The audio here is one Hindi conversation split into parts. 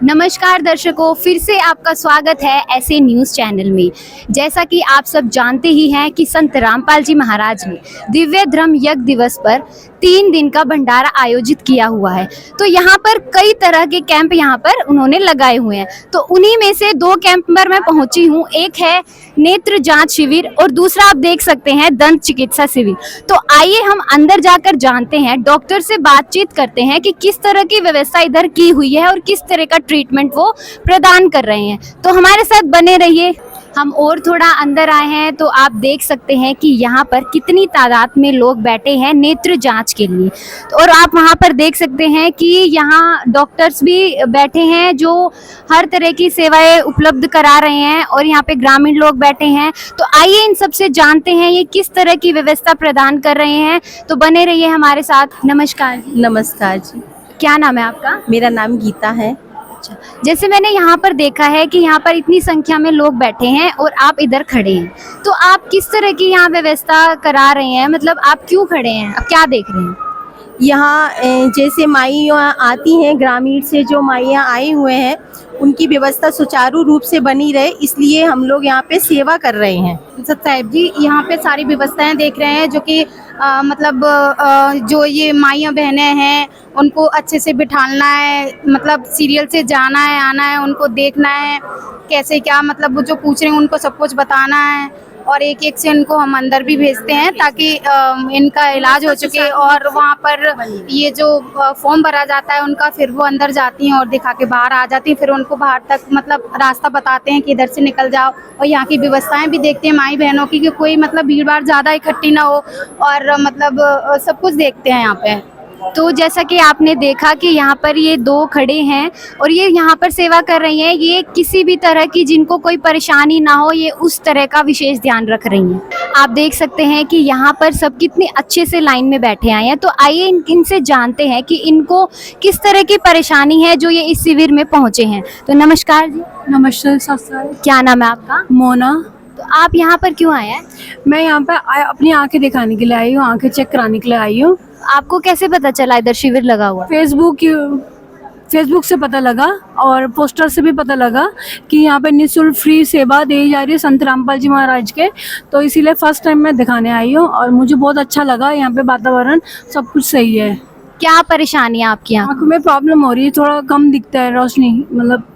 नमस्कार दर्शकों, फिर से आपका स्वागत है ऐसे न्यूज़ चैनल में। जैसा कि आप सब जानते ही हैं कि संत रामपाल जी महाराज ने दिव्य धर्म यज्ञ दिवस पर 3 दिन का भंडारा आयोजित किया हुआ है। तो यहाँ पर कई तरह के कैंप यहाँ पर उन्होंने लगाए हुए हैं। तो उन्हीं में से 2 कैंप पर मैं पहुंची हूँ। एक है नेत्र जांच शिविर और दूसरा आप देख सकते हैं दंत चिकित्सा शिविर। तो आइए हम अंदर जाकर जानते हैं, डॉक्टर से बातचीत करते हैं कि किस तरह की व्यवस्था इधर की हुई है और किस तरह का ट्रीटमेंट वो प्रदान कर रहे हैं। तो हमारे साथ बने रहिए। हम और थोड़ा अंदर आए हैं तो आप देख सकते हैं कि यहाँ पर कितनी तादाद में लोग बैठे हैं नेत्र जांच के लिए। और आप वहाँ पर देख सकते हैं कि यहाँ डॉक्टर्स भी बैठे हैं जो हर तरह की सेवाएं उपलब्ध करा रहे हैं और यहाँ पे ग्रामीण लोग बैठे हैं। तो आइए इन सबसे जानते हैं ये किस तरह की व्यवस्था प्रदान कर रहे हैं। तो बने रहिए हमारे साथ। नमस्कार जी। नमस्कार जी। क्या नाम है आपका? मेरा नाम गीता है। जैसे मैंने यहाँ पर देखा है कि यहाँ पर इतनी संख्या में लोग बैठे हैं और आप इधर खड़े हैं, तो आप किस तरह की यहाँ व्यवस्था करा रहे हैं? मतलब आप क्यों खड़े हैं, आप क्या देख रहे हैं? यहाँ जैसे माइयाँ आती हैं, ग्रामीण से जो माइयाँ आए हुए हैं उनकी व्यवस्था सुचारू रूप से बनी रहे, इसलिए हम लोग यहाँ पे सेवा कर रहे हैं। साहब जी, यहाँ पे सारी व्यवस्थाएं देख रहे हैं जो कि जो ये माइयाँ बहनें हैं उनको अच्छे से बिठाना है, मतलब सीरियल से जाना है आना है, उनको देखना है कैसे क्या, मतलब वो जो पूछ रहे हैं उनको सब कुछ बताना है। और एक एक से इनको हम अंदर भी भेजते हैं ताकि इनका इलाज हो चुके। और वहाँ पर ये जो फॉर्म भरा जाता है उनका, फिर वो अंदर जाती हैं और दिखा के बाहर आ जाती हैं। फिर उनको बाहर तक मतलब रास्ता बताते हैं कि इधर से निकल जाओ। और यहाँ की व्यवस्थाएं भी देखते हैं माई बहनों की कि कोई मतलब भीड़ भाड़ ज़्यादा इकट्ठी ना हो, और मतलब सब कुछ देखते हैं यहाँ पे। तो जैसा कि आपने देखा कि यहाँ पर ये 2 खड़े हैं और ये यहाँ पर सेवा कर रही हैं। ये किसी भी तरह की जिनको कोई परेशानी ना हो, ये उस तरह का विशेष ध्यान रख रही हैं। आप देख सकते हैं कि यहाँ पर सब कितने अच्छे से लाइन में बैठे आए हैं। तो आइए इनसे जानते हैं कि इनको किस तरह की परेशानी है जो ये इस शिविर में पहुँचे हैं। तो नमस्कार जी। नमस्कार सर। क्या नाम है आपका? मोना। तो आप यहाँ पर क्यों आए हैं? मैं यहाँ पर अपनी आंखें दिखाने के लिए आई हूँ, आंखें चेक कराने के लिए आई हूँ। आपको कैसे पता चला इधर शिविर लगा हुआ? फेसबुक से पता लगा और पोस्टर से भी पता लगा कि यहाँ पे निःशुल्क फ्री सेवा दी जा रही है संत रामपाल जी महाराज के। तो इसीलिए फर्स्ट टाइम मैं दिखाने आई हूँ और मुझे बहुत अच्छा लगा। यहाँ पे वातावरण सब कुछ सही है। क्या परेशानी है आपकी? आँखों में प्रॉब्लम हो रही है, थोड़ा कम दिखता है रोशनी, मतलब।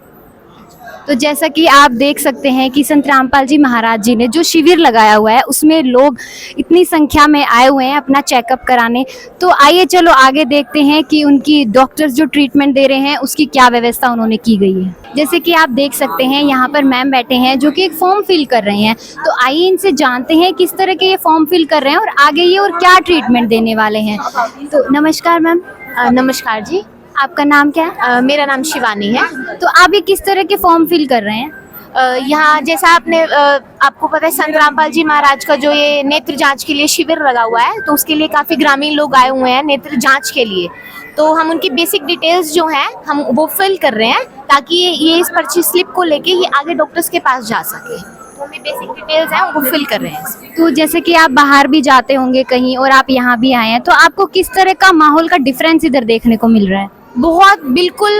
तो जैसा कि आप देख सकते हैं कि संत रामपाल जी महाराज जी ने जो शिविर लगाया हुआ है उसमें लोग इतनी संख्या में आए हुए हैं अपना चेकअप कराने। तो आइए चलो आगे देखते हैं कि उनकी डॉक्टर्स जो ट्रीटमेंट दे रहे हैं उसकी क्या व्यवस्था उन्होंने की गई है। जैसे कि आप देख सकते हैं यहाँ पर मैम बैठे हैं जो कि एक फॉर्म फिल कर रहे हैं। तो आइए इनसे जानते हैं किस तरह के ये फॉर्म फिल कर रहे हैं और आगे ये और क्या ट्रीटमेंट देने वाले हैं। तो नमस्कार मैम। नमस्कार जी। आपका नाम क्या है? मेरा नाम शिवानी है। तो आप ये किस तरह के फॉर्म फिल कर रहे हैं? यहाँ जैसा आपको पता है संत रामपाल जी महाराज का जो ये नेत्र जांच के लिए शिविर लगा हुआ है, तो उसके लिए काफ़ी ग्रामीण लोग आए हुए हैं नेत्र जांच के लिए। तो हम उनकी बेसिक डिटेल्स जो हैं हम वो फिल कर रहे हैं ताकि ये इस पर्ची स्लिप को लेके ये आगे डॉक्टर्स के पास जा सके। तो हमें बेसिक डिटेल्स हैं वो फिल कर रहे हैं। तो जैसे कि आप बाहर भी जाते होंगे कहीं और आप यहाँ भी आए हैं, तो आपको किस तरह का माहौल का डिफरेंस इधर देखने को मिल रहा है? बहुत बिल्कुल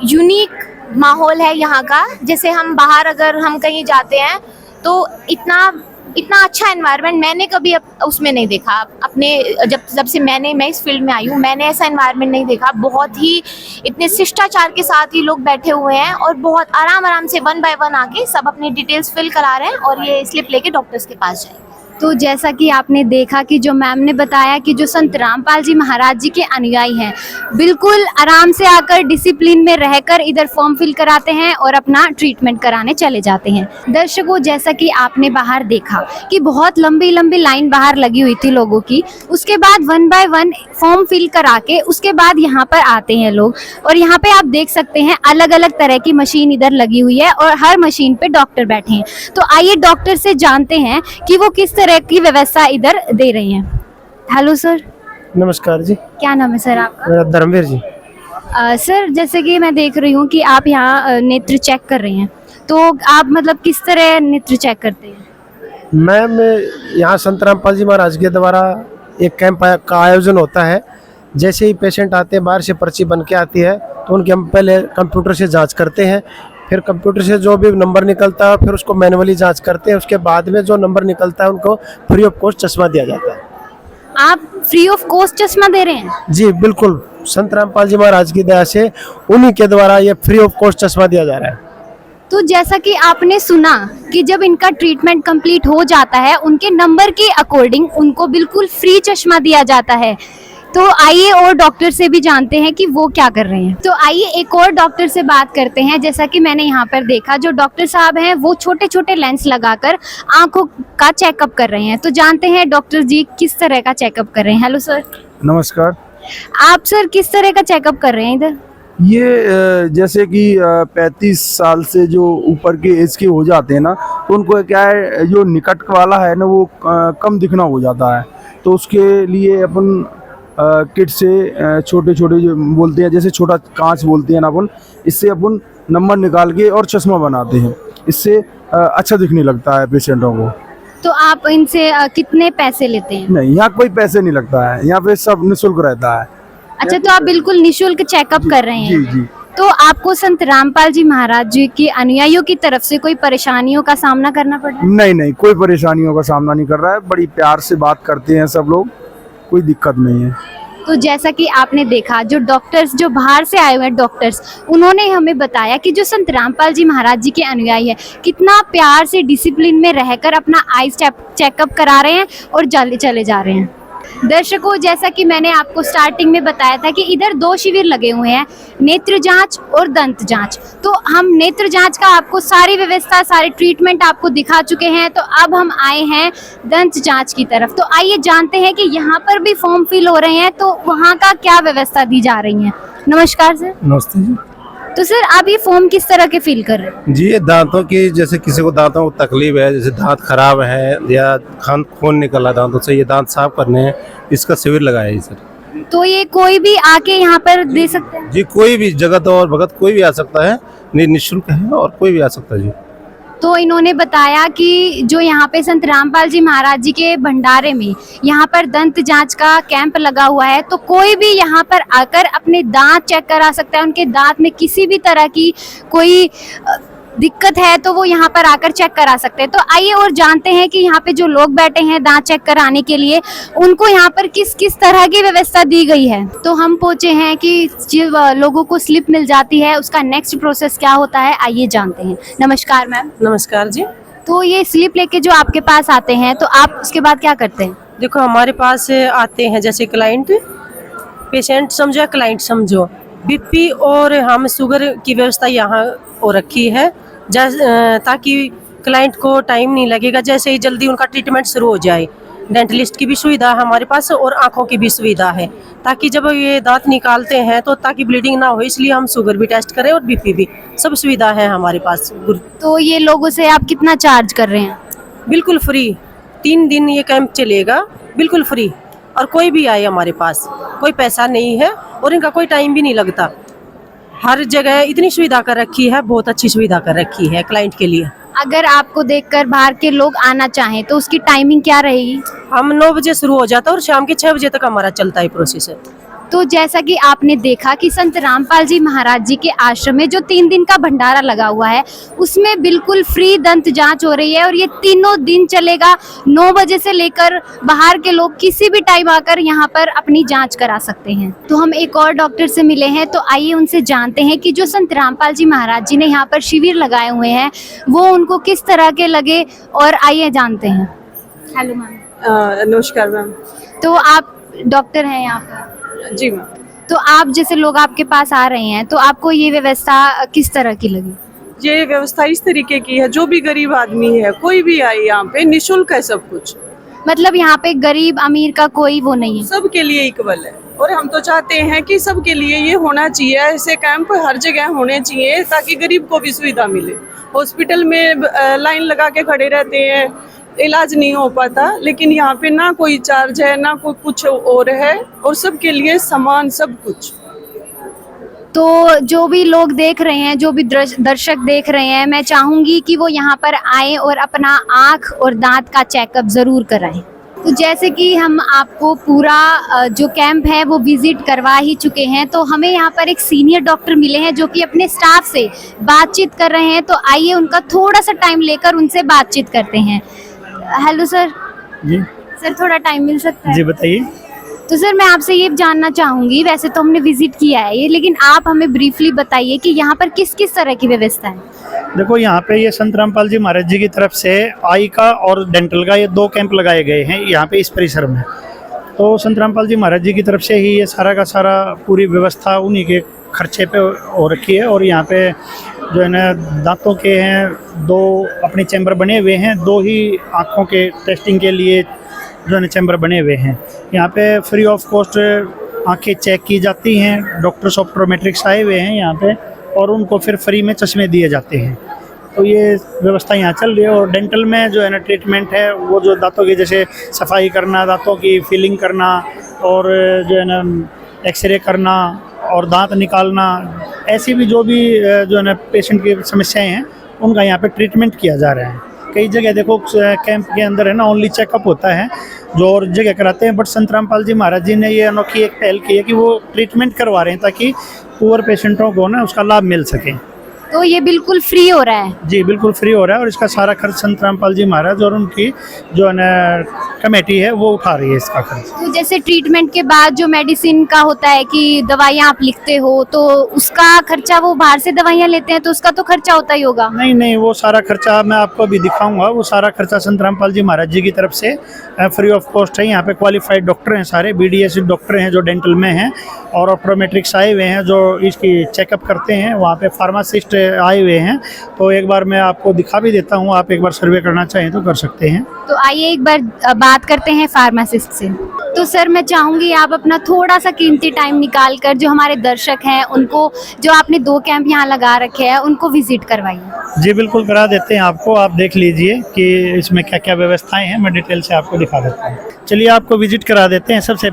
यूनिक माहौल है यहाँ का। जैसे हम बाहर अगर हम कहीं जाते हैं तो इतना अच्छा एनवायरनमेंट मैंने कभी उसमें नहीं देखा। अपने जब से मैं इस फील्ड में आई हूँ मैंने ऐसा एनवायरनमेंट नहीं देखा। बहुत ही इतने शिष्टाचार के साथ ही लोग बैठे हुए हैं और बहुत आराम से 1 बाय 1 आके सब अपनी डिटेल्स फिल करा रहे हैं और ये स्लिप लेके डॉक्टर्स के पास जाएंगे। तो जैसा कि आपने देखा कि जो मैम ने बताया कि जो संत रामपाल जी महाराज जी के अनुयायी हैं बिल्कुल आराम से आकर डिसिप्लिन में रहकर इधर फॉर्म फिल कराते हैं और अपना ट्रीटमेंट कराने चले जाते हैं। दर्शकों, जैसा कि आपने बाहर देखा कि बहुत लंबी लाइन बाहर लगी हुई थी लोगों की। उसके बाद 1 बाय 1 फॉर्म फिल करा के उसके बाद यहाँ पर आते हैं लोग। और यहाँ पे आप देख सकते हैं अलग अलग तरह की मशीन इधर लगी हुई है और हर मशीन पे डॉक्टर बैठे हैं। तो आइए डॉक्टर से जानते हैं कि वो किस तरह की व्यवस्था इधर दे रही हैं। Hello sir. नमस्कार जी। क्या नाम है सर आपका? मेरा धर्मवीर जी। सर, जैसे कि मैं देख रही हूँ कि आप यहाँ नेत्र चेक कर रहे हैं, तो आप मतलब किस तरह नेत्र चेक करते हैं? मैम, यहाँ संत रामपाल जी महाराज के द्वारा एक कैंप का आयोजन होता है जैसे ही पेशेंट आते हैं, बाहर से पर्ची बन के आती है, तो उनकी हम पहले कंप्यूटर से जांच करते हैं। फिर कंप्यूटर से जो भी नंबर निकलता है फिर उसको मैनुअली जांच करते हैं। उसके बाद में जो नंबर निकलता है उनको फ्री ऑफ कॉस्ट चश्मा दिया जाता है। आप फ्री ऑफ कॉस्ट चश्मा दे रहे हैं? जी बिल्कुल, संत रामपाल जी महाराज की दया से उन्हीं के द्वारा ये फ्री ऑफ कॉस्ट चश्मा दिया जा रहा है। तो जैसा कि आपने सुना कि जब इनका ट्रीटमेंट कंप्लीट हो जाता है, उनके नंबर के अकॉर्डिंग उनको बिल्कुल फ्री चश्मा दिया जाता है। तो आइए और डॉक्टर से भी जानते हैं कि वो क्या कर रहे हैं। तो आइए एक और डॉक्टर से बात करते हैं। जैसा कि मैंने यहाँ पर देखा, जो डॉक्टर साहब हैं वो छोटे छोटे लेंस लगाकर आंखों का चेकअप कर रहे हैं। तो जानते हैं डॉक्टर जी किस तरह का चेकअप कर रहे हैं। Hello sir. नमस्कार। आप सर किस तरह का चेकअप कर रहे हैं इधर? ये जैसे कि 35 साल से जो ऊपर के एज के हो जाते हैं ना, तो उनको क्या है, जो निकट वाला है ना वो कम दिखना हो जाता है। तो उसके लिए अपन किट से छोटे छोटे जो बोलते हैं, जैसे छोटा कांच बोलते हैं ना अपन, इससे अपन नंबर निकाल के और चश्मा बनाते हैं। इससे अच्छा दिखने लगता है पेशेंटों को। तो आप इनसे कितने पैसे लेते हैं? नहीं, यहाँ कोई पैसे नहीं लगता है, यहाँ पे सब निःशुल्क रहता है। अच्छा, तो आप बिल्कुल निशुल्क चेकअप कर रहे हैं? जी जी। तो आपको संत रामपाल जी महाराज जी के अनुयायियों की तरफ से कोई परेशानियों का सामना करना पड़ रहा है? नहीं नहीं, कोई परेशानियों का सामना नहीं कर रहा है। बड़ी प्यार से बात करते हैं सब लोग, कोई दिक्कत नहीं है। तो जैसा कि आपने देखा, जो डॉक्टर्स जो बाहर से आए हुए हैं डॉक्टर्स, उन्होंने हमें बताया कि जो संत रामपाल जी महाराज जी के अनुयायी है कितना प्यार से डिसिप्लिन में रहकर अपना आई चेकअप करा रहे हैं और जल्दी चले जा रहे हैं। दर्शकों, जैसा कि मैंने आपको स्टार्टिंग में बताया था कि इधर 2 शिविर लगे हुए हैं, नेत्र जांच और दंत जांच। तो हम नेत्र जांच का आपको सारी व्यवस्था, सारे ट्रीटमेंट आपको दिखा चुके हैं। तो अब हम आए हैं दंत जांच की तरफ। तो आइए जानते हैं कि यहाँ पर भी फॉर्म फिल हो रहे हैं, तो वहाँ का क्या व्यवस्था दी जा रही है। नमस्कार सर। नमस्ते जी। तो सर आप ये फॉर्म किस तरह के फिल कर रहे हैं? जी, ये दांतों की, जैसे किसी को दांतों को तकलीफ है, जैसे दांत खराब है या खून निकला दांतों से, ये दांत साफ करने हैं, इसका शिविर लगाया है सर। तो ये कोई भी आके यहाँ पर दे सकते हैं? जी, कोई भी जगत और भगत कोई भी आ सकता है, निःशुल्क है और कोई भी आ सकता है जी। तो इन्होंने बताया कि जो यहाँ पे संत रामपाल जी महाराज जी के भंडारे में यहाँ पर दंत जांच का कैंप लगा हुआ है, तो कोई भी यहाँ पर आकर अपने दांत चेक करा सकता है। उनके दांत में किसी भी तरह की कोई दिक्कत है तो वो यहाँ पर आकर चेक करा सकते हैं। तो आइए और जानते हैं कि यहाँ पे जो लोग बैठे हैं दांत चेक कराने के लिए, उनको यहाँ पर किस किस तरह की व्यवस्था दी गई है। तो हम पहुंचे हैं कि जब लोगों को स्लिप मिल जाती है उसका नेक्स्ट प्रोसेस क्या होता है, आइए जानते हैं। नमस्कार मैम। नमस्कार जी। तो ये स्लिप लेके जो आपके पास आते हैं, तो आप उसके बाद क्या करते हैं? देखो, हमारे पास आते हैं जैसे क्लाइंट, पेशेंट समझो या क्लाइंट समझो, बीपी और हम शुगर की व्यवस्था यहाँ हो रखी है, ताकि क्लाइंट को टाइम नहीं लगेगा, जैसे ही जल्दी उनका ट्रीटमेंट शुरू हो जाए। डेंटलिस्ट की भी सुविधा है हमारे पास और आंखों की भी सुविधा है, ताकि जब ये दांत निकालते हैं तो ताकि ब्लीडिंग ना हो, इसलिए हम शुगर भी टेस्ट करें और बीपी भी, सब सुविधा है हमारे पास। तो ये लोगों से आप कितना चार्ज कर रहे हैं? बिल्कुल फ्री, 3 दिन ये कैंप चलेगा, बिल्कुल फ्री। और कोई भी आए हमारे पास, कोई पैसा नहीं है और इनका कोई टाइम भी नहीं लगता। हर जगह इतनी सुविधा कर रखी है, बहुत अच्छी सुविधा कर रखी है क्लाइंट के लिए। अगर आपको देखकर बाहर के लोग आना चाहें तो उसकी टाइमिंग क्या रहेगी? हम 9 बजे शुरू हो जाता है और शाम के 6 बजे तक हमारा चलता है प्रोसेस है। तो जैसा कि आपने देखा कि संत रामपाल जी महाराज जी के आश्रम में जो 3 दिन का भंडारा लगा हुआ है, उसमें बिल्कुल फ्री दंत जांच हो रही है और ये तीनों दिन चलेगा। 9 बजे से लेकर बाहर के लोग किसी भी टाइम आकर यहाँ पर अपनी जांच करा सकते हैं। तो हम एक और डॉक्टर से मिले हैं, तो आइए उनसे जानते हैं कि जो संत रामपाल जी महाराज जी ने यहाँ पर शिविर लगाए हुए हैं वो उनको किस तरह के लगे, और आइए जानते हैं। Hello ma'am. नमस्कार मैम। तो आप डॉक्टर हैं यहाँ पर? जी मैम। तो आप जैसे लोग आपके पास आ रहे हैं, तो आपको ये व्यवस्था किस तरह की लगी? ये व्यवस्था इस तरीके की है, जो भी गरीब आदमी है, कोई भी आए यहाँ पे, निःशुल्क है सब कुछ। मतलब यहाँ पे गरीब अमीर का कोई वो नहीं है, सबके लिए इक्वल है। और हम तो चाहते हैं कि सबके लिए ये होना चाहिए, ऐसे कैंप हर जगह होने चाहिए ताकि गरीब को भी सुविधा मिले। हॉस्पिटल में लाइन लगा के खड़े रहते हैं, इलाज नहीं हो पाता, लेकिन यहाँ पे ना कोई चार्ज है ना कोई कुछ और है, और सबके लिए समान सब कुछ। तो जो भी लोग देख रहे हैं, जो भी दर्शक देख रहे हैं, मैं चाहूंगी कि वो यहाँ पर आए और अपना आँख और दांत का चेकअप जरूर कराएं। तो जैसे कि हम आपको पूरा जो कैंप है वो विजिट करवा ही चुके हैं, तो हमें यहाँ पर एक सीनियर डॉक्टर मिले हैं जो कि अपने स्टाफ से बातचीत कर रहे हैं। तो आइए उनका थोड़ा सा टाइम लेकर उनसे बातचीत करते हैं। Hello sir. जी सर थोड़ा टाइम मिल सकता है? जी बताइए। तो सर मैं आपसे ये जानना चाहूँगी, वैसे तो हमने विजिट किया है ये, लेकिन आप हमें ब्रीफली बताइए कि यहाँ पर किस किस तरह की व्यवस्था है। देखो यहाँ पे ये संत रामपाल जी महाराज जी की तरफ से आई का और डेंटल का ये 2 कैंप लगाए गए हैं यहाँ पे इस परिसर में। तो संत रामपाल जी महाराज जी की तरफ से ही ये सारा का सारा पूरी व्यवस्था उन्हीं के खर्चे पे हो रखी है। और यहाँ पे जो है ना दांतों के हैं 2 अपने चैम्बर बने हुए हैं, 2 ही आँखों के टेस्टिंग के लिए जो है ना चैम्बर बने हुए हैं। यहाँ पे फ्री ऑफ कॉस्ट आँखें चेक की जाती हैं, डॉक्टर्स ऑप्टोमेट्रिक्स आए हुए हैं यहाँ पे, और उनको फिर फ्री में चश्मे दिए जाते हैं। तो ये व्यवस्था यहाँ चल रही है। और डेंटल में जो है ना ट्रीटमेंट है वो जो दांतों की जैसे सफाई करना, दांतों की फिलिंग करना, और जो है ना एक्सरे करना और दांत निकालना, ऐसी भी जो भी जो है ना पेशेंट की समस्याएं हैं उनका यहाँ पे ट्रीटमेंट किया जा रहा है। कई जगह देखो कैंप के अंदर है ना ओनली चेकअप होता है जो और जगह कराते हैं, बट संत रामपाल जी महाराज जी ने ये अनोखी एक पहल की है कि वो ट्रीटमेंट करवा रहे हैं ताकि पुअर पेशेंटों को ना उसका लाभ मिल सके। तो ये बिल्कुल फ्री हो रहा है? जी बिल्कुल फ्री हो रहा है, और इसका सारा खर्च संत रामपाल जी महाराज और उनकी जो है ना कमेटी है वो उठा रही है इसका खर्च। तो जैसे ट्रीटमेंट के बाद जो मेडिसिन का होता है कि दवाइयाँ आप लिखते हो, तो उसका खर्चा वो बाहर से दवाइयाँ लेते हैं तो उसका तो खर्चा होता ही होगा? नहीं नहीं, वो सारा खर्चा मैं आपको अभी दिखाऊंगा। वो सारा खर्चा संत रामपाल जी महाराज जी की तरफ से फ्री ऑफ कॉस्ट है। यहाँ पे क्वालिफाइड डॉक्टर हैं, सारे BDS डॉक्टर हैं जो डेंटल में हैं, और ऑप्टोमेट्रिक्स आए हुए हैं जो इसकी चेकअप करते हैं। वहाँ पे फार्मासिस्ट आए हुए हैं। तो एक बार मैं आपको दिखा भी देता हूँ, आप एक बार सर्वे करना चाहें तो कर सकते हैं। तो आइए एक बार बात करते हैं फार्मासिस्ट से। तो सर मैं चाहूँगी आप अपना थोड़ा सा कीमती टाइम निकाल कर जो हमारे दर्शक हैं उनको, जो आपने 2 कैंप यहाँ लगा रखे हैं, उनको विजिट करवाइए। जी बिल्कुल करा देते हैं आपको, आप देख लीजिए कि इसमें क्या क्या व्यवस्थाएं हैं, मैं डिटेल से आपको दिखा देता हूँ। चलिए आपको विजिट करा देते हैं। सबसे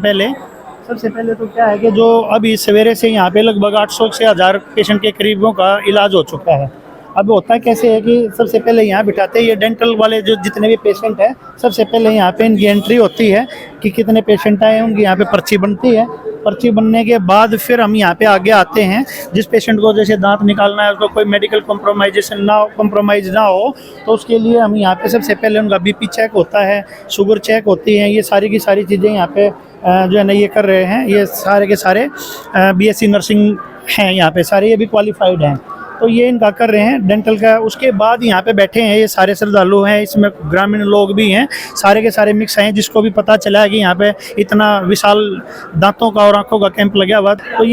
पहले तो क्या है कि जो अभी सवेरे से यहाँ पे लगभग 800 से 1000 पेशेंट के करीबों का इलाज हो चुका है। अब होता कैसे है कि सबसे पहले यहाँ बिठाते हैं ये डेंटल वाले जो जितने भी पेशेंट हैं, सबसे पहले यहाँ पे इनकी एंट्री होती है कि कितने पेशेंट आए हैं, उनकी यहाँ पे पर्ची बनती है। पर्ची बनने के बाद फिर हम यहाँ पे आगे आते हैं। जिस पेशेंट को जैसे दांत निकालना है, उसको कोई मेडिकल कॉम्प्रोमाइज़ ना हो, तो उसके लिए हम यहाँ पे सबसे पहले उनका BP चेक होता है, शुगर चेक होती है। ये सारी की सारी चीज़ें यहाँ पे जो है ना ये कर रहे हैं। ये सारे के सारे BSc नर्सिंग हैं यहाँ पे, सारे ये भी क्वालिफाइड हैं। तो ये इनका कर रहे हैं डेंटल का। उसके बाद यहाँ पे बैठे हैं ये सारे श्रद्धालु हैं, इसमें ग्रामीण लोग भी हैं, सारे के सारे मिक्स हैं। जिसको भी पता चला है कि यहाँ पे इतना विशाल दांतों का और आंखों का कैंप लगा हुआ, तो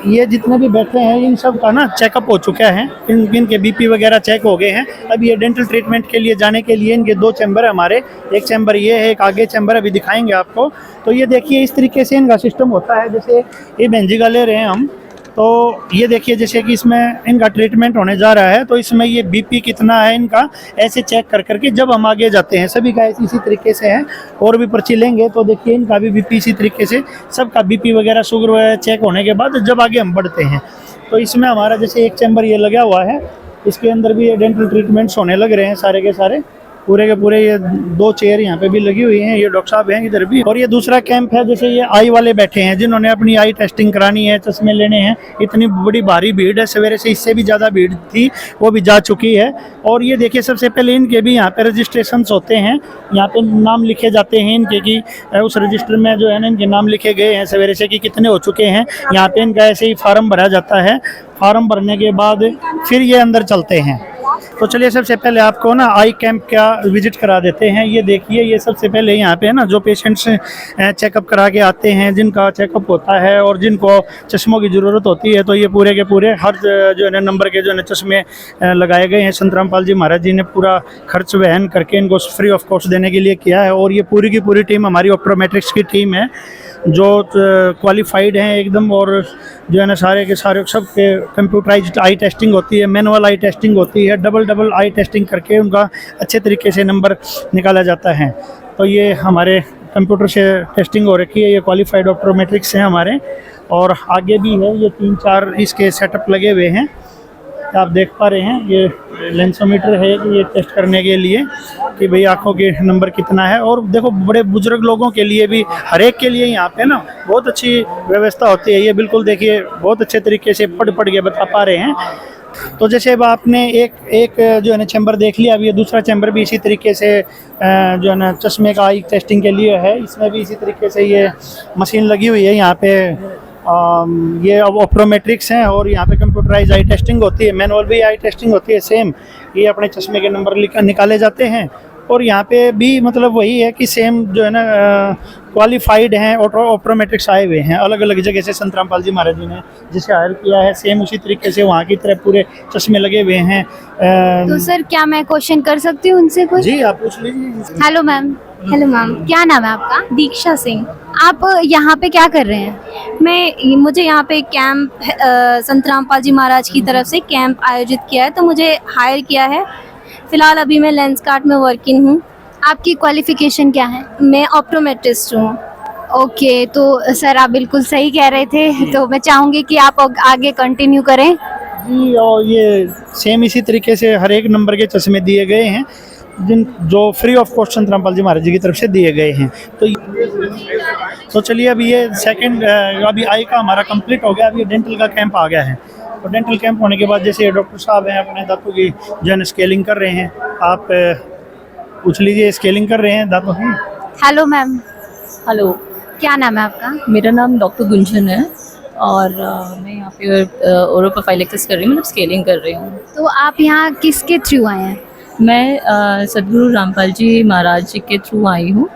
ये जितने भी बैठे हैं इन सब का ना चेकअप हो चुका है। इनके BP वगैरह चेक हो गए हैं। अब ये डेंटल ट्रीटमेंट के लिए जाने के लिए इनके 2 चैम्बर है हमारे। एक चैम्बर ये है, एक आगे चैम्बर अभी दिखाएंगे आपको। तो ये देखिए इस तरीके से इनका सिस्टम होता है। जैसे ये बेंजी का ले रहे हैं हम, तो ये देखिए जैसे कि इसमें इनका ट्रीटमेंट होने जा रहा है, तो इसमें ये BP कितना है इनका ऐसे चेक कर करके जब हम आगे जाते हैं, सभी का इसी तरीके से है। और भी पर्ची लेंगे तो देखिए इनका भी BP इसी तरीके से, सबका BP वगैरह शुगर वगैरह चेक होने के बाद जब आगे हम बढ़ते हैं, तो इसमें हमारा जैसे एक चैम्बर ये लगा हुआ है, इसके अंदर भी ये डेंटल ट्रीटमेंट्स होने लग रहे हैं सारे के सारे, पूरे के पूरे। ये 2 चेयर यहाँ पे भी लगी हुई हैं, ये डॉक्टर साहब हैं इधर भी। और ये दूसरा कैंप है, जैसे ये आई वाले बैठे हैं जिन्होंने अपनी आई टेस्टिंग करानी है, चश्मे लेने हैं। इतनी बड़ी भारी भीड़ है, सवेरे से इससे भी ज़्यादा भीड़ थी, वो भी जा चुकी है। और ये देखिए सबसे पहले इनके भी यहाँ पे रजिस्ट्रेशंस होते हैं, यहाँ पे नाम लिखे जाते हैं इनके कि उस रजिस्टर में जो है ना इनके नाम लिखे गए हैं सवेरे से कि कितने हो चुके हैं। यहाँ पे इनका ऐसे ही फार्म भरा जाता है। फार्म भरने के बाद फिर ये अंदर चलते हैं। तो चलिए सबसे पहले आपको ना आई कैंप का विजिट करा देते हैं। ये देखिए ये सबसे पहले यहाँ पे ना जो पेशेंट्स चेकअप करा के आते हैं, जिनका चेकअप होता है और जिनको चश्मों की ज़रूरत होती है, तो ये पूरे के पूरे हर जो है ना नंबर के जो है ना चश्मे लगाए गए हैं। संत रामपाल जी महाराज जी ने पूरा खर्च वहन करके इनको फ्री ऑफ कॉस्ट देने के लिए किया है। और ये पूरी की पूरी टीम हमारी ऑप्टोमेट्रिक्स की टीम है जो क्वालिफाइड हैं एकदम, और जो है ना सारे के सारे सब के कंप्यूटराइज्ड आई टेस्टिंग होती है, मैनुअल आई टेस्टिंग होती है, डबल आई टेस्टिंग करके उनका अच्छे तरीके से नंबर निकाला जाता है। तो ये हमारे कंप्यूटर से टेस्टिंग हो रखी है, ये क्वालिफाइड ऑप्टोमेट्रिक्स हैं हमारे। और आगे भी है, ये 3-4 इसके सेटअप लगे हुए हैं। आप देख पा रहे हैं ये लेंसोमीटर है, ये टेस्ट करने के लिए कि भाई आँखों के नंबर कितना है। और देखो बड़े बुजुर्ग लोगों के लिए भी, हर एक के लिए यहाँ पे ना बहुत अच्छी व्यवस्था होती है। ये बिल्कुल देखिए बहुत अच्छे तरीके से पढ़ के बता पा रहे हैं। तो जैसे अब आपने एक जो है ना चैम्बर देख लिया, अभी ये दूसरा चैम्बर भी इसी तरीके से जो है ना चश्मे का आई टेस्टिंग के लिए है। इसमें भी इसी तरीके से ये मशीन लगी हुई है यहाँ पे। ये अब ऑप्टोमेट्रिक्स हैं और यहाँ पे कंप्यूटराइज आई टेस्टिंग होती है, मैनुअल भी आई टेस्टिंग होती है सेम। ये अपने चश्मे के नंबर निकाले जाते हैं। और यहाँ पे भी मतलब वही है कि सेम जो है ना क्वालिफाइड हैं ऑप्टोमेट्रिक्स आए हुए हैं अलग अलग जगह से। संत रामपाल जी महाराज जी ने जिसे हायर किया है सेम उसी तरीके से वहाँ की तरह पूरे चश्मे लगे हुए हैं। तो सर क्या मैं क्वेश्चन कर सकती हूँ उनसे कोई? जी आप पूछ लीजिए। Hello ma'am. हेलो मैम, क्या नाम है आपका? दीक्षा सिंह। आप यहाँ पे क्या कर रहे हैं? मुझे यहाँ पे कैंप संत रामपाल जी महाराज की तरफ से कैंप आयोजित किया है, तो मुझे हायर किया है। फिलहाल अभी मैं लेंसकार्ट में वर्किंग हूँ। आपकी क्वालिफिकेशन क्या है? मैं ऑप्टोमेट्रिस्ट हूँ। ओके, तो सर आप बिल्कुल सही कह रहे थे। तो मैं चाहूँगी कि आप आगे कंटिन्यू करें। जी, और ये सेम इसी तरीके से हर एक नंबर के चश्मे दिए गए हैं जो फ्री ऑफ कॉस्ट संत रामपाल जी महाराज जी की तरफ से दिए गए हैं। तो चलिए अभी ये सेकंड अभी आई का हमारा कंप्लीट हो गया। अभी डेंटल का कैंप आ गया है। तो डेंटल कैंप होने के बाद जैसे डॉक्टर साहब हैं अपने दांतों की जो है स्केलिंग कर रहे हैं। आप पूछ लीजिए, स्केलिंग कर रहे हैं दांतों की। Hello ma'am. हेलो, क्या नाम है आपका? मेरा नाम डॉक्टर गुंजन है और मैं यहाँ पे ओरो प्रोफाइलेक्सिस कर रही हूँ, मतलब स्केलिंग कर रही हूँ। तो आप यहाँ किसके थ्रू आए हैं? मैं सदगुरु रामपाल जी महाराज जी के थ्रू आई हूँ।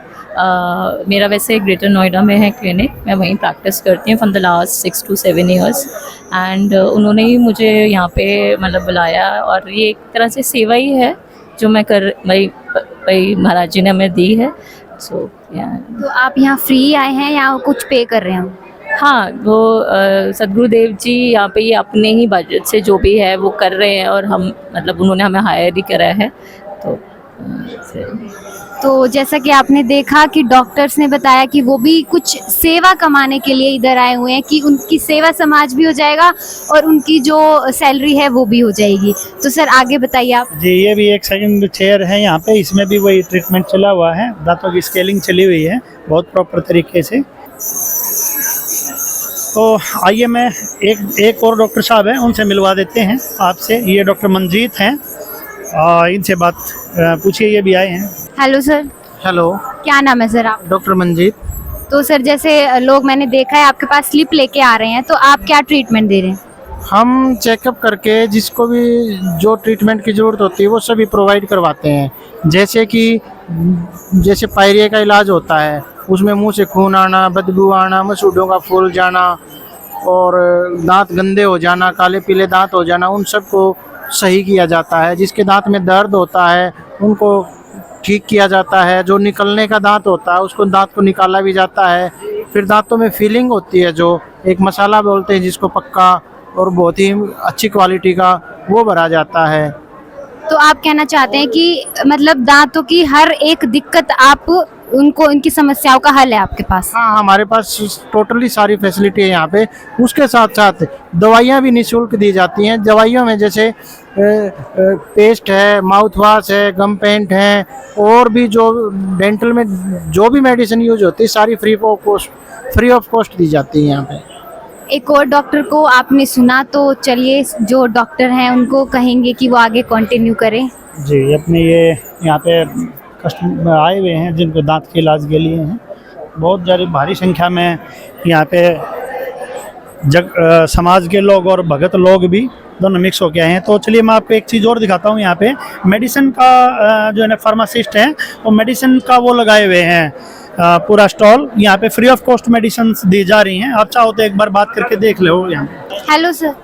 मेरा वैसे ग्रेटर नोएडा में है क्लिनिक, मैं वहीं प्रैक्टिस करती हूँ for the last 6 to 7 years। And उन्होंने ही मुझे यहाँ पे मतलब बुलाया और ये एक तरह से सेवा ही है जो मैं भाई महाराज जी ने हमें दी है। सो तो आप यहाँ फ्री आए हैं या कुछ पे कर रहे हो? हाँ, वो सदगुरुदेव जी यहाँ पे ये अपने ही बजट से जो भी है वो कर रहे हैं और हम मतलब उन्होंने हमें हायर ही करा है। तो जैसा कि आपने देखा कि डॉक्टर्स ने बताया कि वो भी कुछ सेवा कमाने के लिए इधर आए हुए हैं कि उनकी सेवा समाज भी हो जाएगा और उनकी जो सैलरी है वो भी हो जाएगी। तो सर आगे बताइए आप। जी, ये भी एक सेकंड चेयर है यहाँ पे, इसमें भी वही ट्रीटमेंट चला हुआ है। दांतों की स्केलिंग चली हुई है बहुत प्रॉपर तरीके से। तो आइए मैं एक और डॉक्टर साहब हैं उनसे मिलवा देते हैं आपसे। ये डॉक्टर मंजीत हैं, इनसे बात पूछिए, ये भी आए हैं। Hello sir. हेलो, क्या नाम है सर आप? डॉक्टर मंजीत। तो सर जैसे लोग मैंने देखा है आपके पास स्लिप लेके आ रहे हैं, तो आप क्या ट्रीटमेंट दे रहे हैं? हम चेकअप करके जिसको भी जो ट्रीटमेंट की ज़रूरत होती है वो सभी प्रोवाइड करवाते हैं। जैसे पायरिया का इलाज होता है, उसमें मुंह से खून आना, बदबू आना, मसूड़ों का फूल जाना और दांत गंदे हो जाना, काले पीले दांत हो जाना, उन सब को सही किया जाता है। जिसके दांत में दर्द होता है उनको ठीक किया जाता है। जो निकलने का दांत होता है उसको दांत को निकाला भी जाता है। फिर दांतों में फीलिंग होती है, जो एक मसाला बोलते हैं जिसको पक्का और बहुत ही अच्छी क्वालिटी का, वो भरा जाता है। तो आप कहना चाहते हैं कि मतलब दांतों की हर एक दिक्कत आप उनकी समस्याओं का हल है आपके पास? हाँ, हमारे पास टोटली सारी फैसिलिटी है यहाँ पे। उसके साथ साथ दवाइयाँ भी निःशुल्क दी जाती हैं। दवाइयों में जैसे पेस्ट है, माउथ वॉश है, गम पेंट है और भी जो डेंटल में जो भी मेडिसिन यूज होती है सारी फ्री ऑफ कॉस्ट दी जाती है यहाँ पे। एक और डॉक्टर को आपने सुना, तो चलिए जो डॉक्टर हैं उनको कहेंगे कि वो आगे कंटिन्यू करें। जी, अपने ये यहाँ पे कस्टमर आए हुए हैं जिनको दांत के इलाज के लिए हैं। बहुत ज़्यादा भारी संख्या में यहाँ पे समाज के लोग और भगत लोग भी दोनों मिक्स हो के आए हैं। तो चलिए मैं आपको एक चीज़ और दिखाता हूँ। यहाँ पे मेडिसिन का जो है ना फार्मासिस्ट है वो मेडिसिन का वो लगाए हुए हैं पूरा स्टॉल। यहाँ पे फ्री ऑफ कॉस्ट मेडिसिन दी जा रही हैं। आप चाहो तो एक बार बात करके देख लो यहाँ पे। Hello sir.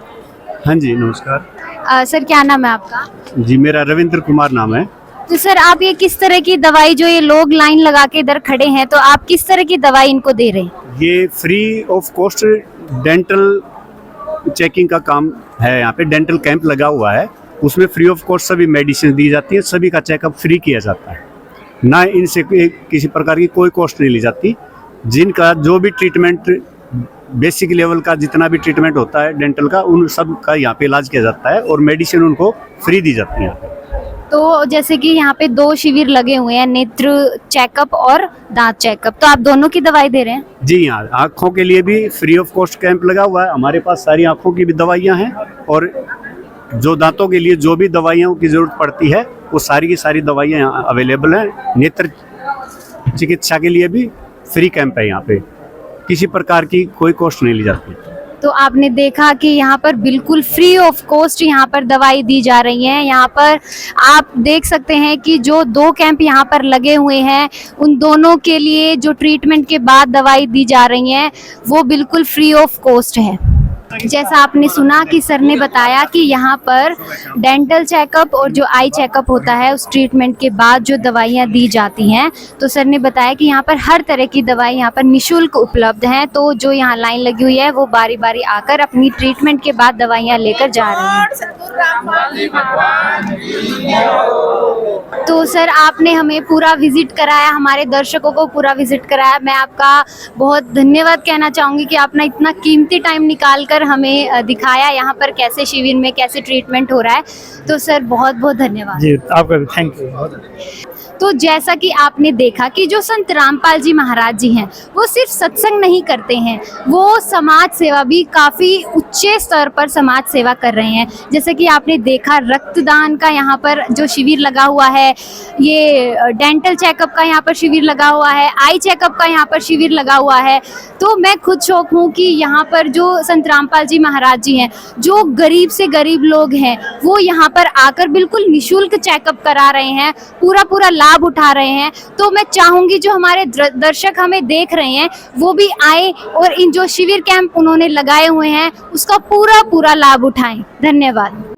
हाँ जी, नमस्कार। सर क्या नाम है आपका? जी, मेरा रविंद्र कुमार नाम है। तो सर आप ये किस तरह की दवाई, जो ये लोग लाइन लगा के इधर खड़े हैं, तो आप किस तरह की दवाई इनको दे रहे हैं? ये free of cost dental checking का काम है। यहाँ पे डेंटल कैंप लगा हुआ है, उसमें फ्री ऑफ कॉस्ट सभी मेडिसिन दी जाती है। सभी का चेकअप फ्री किया जाता है, ना इनसे किसी प्रकार की कोई कॉस्ट नहीं ली जाती। जिनका जो भी ट्रीटमेंट बेसिक लेवल का जितना भी ट्रीटमेंट होता है डेंटल का, उन सब का यहाँ पे इलाज किया जाता है और मेडिसिन उनको फ्री दी जाती है। तो जैसे कि यहाँ पे 2 शिविर लगे हुए हैं, नेत्र चेकअप और दांत चेकअप, तो आप दोनों की दवाई दे रहे हैं? जी हाँ, आँखों के लिए भी फ्री ऑफ कॉस्ट कैंप लगा हुआ है। हमारे पास सारी आँखों की भी दवाइयाँ हैं और जो दांतों के लिए जो भी दवाइयों की ज़रूरत पड़ती है वो सारी की सारी दवाइयाँ यहाँ अवेलेबल हैं। नेत्र चिकित्सा के लिए भी फ्री कैंप है, यहाँ पे किसी प्रकार की कोई कॉस्ट नहीं ली जाती। तो आपने देखा कि यहाँ पर बिल्कुल फ्री ऑफ कॉस्ट यहाँ पर दवाई दी जा रही है। यहाँ पर आप देख सकते हैं कि जो 2 कैंप यहाँ पर लगे हुए हैं, उन दोनों के लिए जो ट्रीटमेंट के बाद दवाई दी जा रही है वो बिल्कुल फ्री ऑफ कॉस्ट है। जैसा आपने सुना कि सर ने बताया कि यहाँ पर डेंटल चेकअप और जो आई चेकअप होता है उस ट्रीटमेंट के बाद जो दवाइयाँ दी जाती हैं, तो सर ने बताया कि यहाँ पर हर तरह की दवाई यहाँ पर निशुल्क उपलब्ध हैं। तो जो यहाँ लाइन लगी हुई है वो बारी बारी आकर अपनी ट्रीटमेंट के बाद दवाइयाँ लेकर जा रहे हैं। तो सर आपने हमें पूरा विजिट कराया, हमारे दर्शकों को पूरा विजिट कराया। मैं आपका बहुत धन्यवाद कहना चाहूँगी कि आपने इतना कीमती टाइम निकाल कर हमें दिखाया यहाँ पर कैसे शिविर में कैसे ट्रीटमेंट हो रहा है। तो सर बहुत बहुत धन्यवाद। जी आपका भी थैंक यू। तो जैसा कि आपने देखा कि जो संत रामपाल जी महाराज जी हैं वो सिर्फ सत्संग नहीं करते हैं, वो समाज सेवा भी काफ़ी ऊंचे स्तर पर समाज सेवा कर रहे हैं। जैसे कि आपने देखा रक्तदान का यहाँ पर जो शिविर लगा हुआ है, ये डेंटल चेकअप का यहाँ पर शिविर लगा हुआ है, आई चेकअप का यहाँ पर शिविर लगा हुआ है। तो मैं खुद शौक हूँ कि यहाँ पर जो संत रामपाल जी महाराज जी हैं, जो गरीब से गरीब लोग हैं, वो यहाँ पर आकर बिल्कुल निःशुल्क चेकअप करा रहे हैं, पूरा लाभ उठा रहे हैं। तो मैं चाहूंगी जो हमारे दर्शक हमें देख रहे हैं वो भी आए और इन जो शिविर कैंप उन्होंने लगाए हुए हैं उसका पूरा लाभ उठाएं। धन्यवाद।